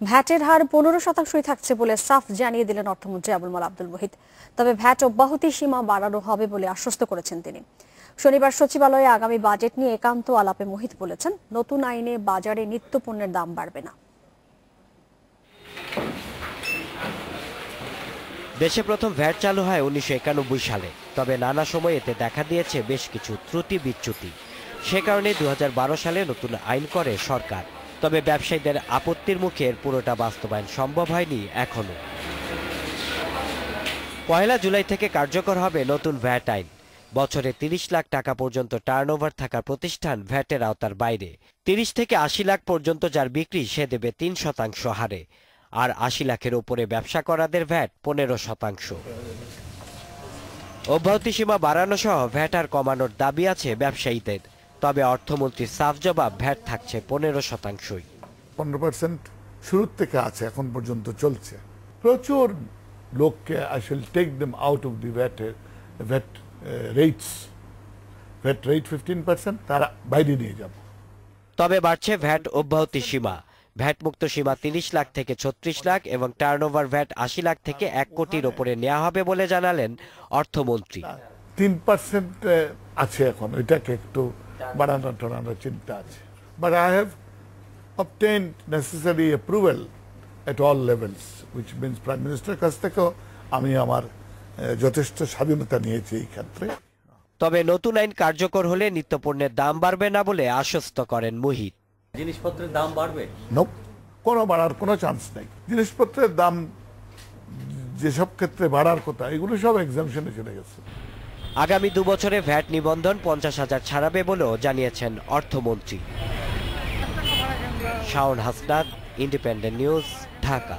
ভ্যাটের হার 15% থাকছে বলে সাফ জানিয়ে দিলেন অর্থমন্ত্রী আবুল মাল আব্দুল মুহিত। তবে ভ্যাট অব্যাহতি সীমা বাড়ানো হবে বলে আশ্বস্ত করেছেন তিনি। শনিবার সচিবালয়ে আগামী বাজেট নিয়ে একান্ত আলাপে মুহিত বলেছেন, নতুন আইনে বাজারে নিত্যপণ্যের দাম বাড়বে না। দেশে প্রথম ভ্যাট চালু হয় 1991 সালে। তবে নানা সময় এতে দেখা দিয়েছে বেশ কিছু ত্রুটি বিচ্যুতি। সে কারণে 2012 সালে নতুন আইন করে সরকার। তবে ব্যবসায়ীদের আপত্তির মুখে এর পুরোটা বাস্তবায়ন সম্ভব হয়নি এখনো। 1 জুলাই থেকে কার্যকর হবে নতুন ভ্যাট আইন। বছরে 30 লাখ টাকা পর্যন্ত টার্নওভার থাকা প্রতিষ্ঠান ভ্যাটের আওতার বাইরে। 30 থেকে 80 লাখ পর্যন্ত যার বিক্রি সে দেবে 3% হারে। আর 80 লাখের উপরে ব্যবসা করাদের ভ্যাট 15%। অব্যাহতি সীমা বাড়ানো সহ ভ্যাট আর কমানোর দাবি আছে ব্যবসায়ীদের। তবে অর্থমন্ত্রীর সাফ জবাব, ভ্যাট থাকছে 15%। 15% শুরুর থেকে আছে, এখন পর্যন্ত চলছে। প্রচুর লোককে I shall take them out of the VAT rates. VAT rate 15%, তারা বাইরে নিয়ে যাব। তবে বাড়ছে ভ্যাট অব্যাহতি সীমা। ভ্যাট মুক্ত সীমা 30 লাখ থেকে 36 লাখ এবং টার্নওভার ভ্যাট 80 লাখ থেকে 1 কোটির ওপরে নেওয়া হবে বলে জানালেন অর্থমন্ত্রী। 3% আছে এখন, ওইটাকে একটু বাড়ানোর চিন্তা আছে। But I have obtained necessary approval at all levels, which means prime মিনিস্টারের কাছ থেকেও আমি আমার যথেষ্ট স্বাধীনতা নিয়েছি এই ক্ষেত্রে। তবে নতুন আইন কার্যকর হলে নিত্যপণ্যের দাম বাড়বে না বলে আশ্বস্ত করেন মুহিত। জিনিসপত্রের দাম বাড়বে? কোনো বাড়ার কোনো চান্স নেই। জিনিসপত্রের দাম যেসব ক্ষেত্রে বাড়ার কথা, এগুলো সব এক্সামশনে চলে গেছে। আগামী 2 বছরে ভ্যাট নিবন্ধন 50,000 ছাড়াবে বলেও জানিয়েছেন অর্থমন্ত্রী। Shaon Hasnat, independent news, Dhaka.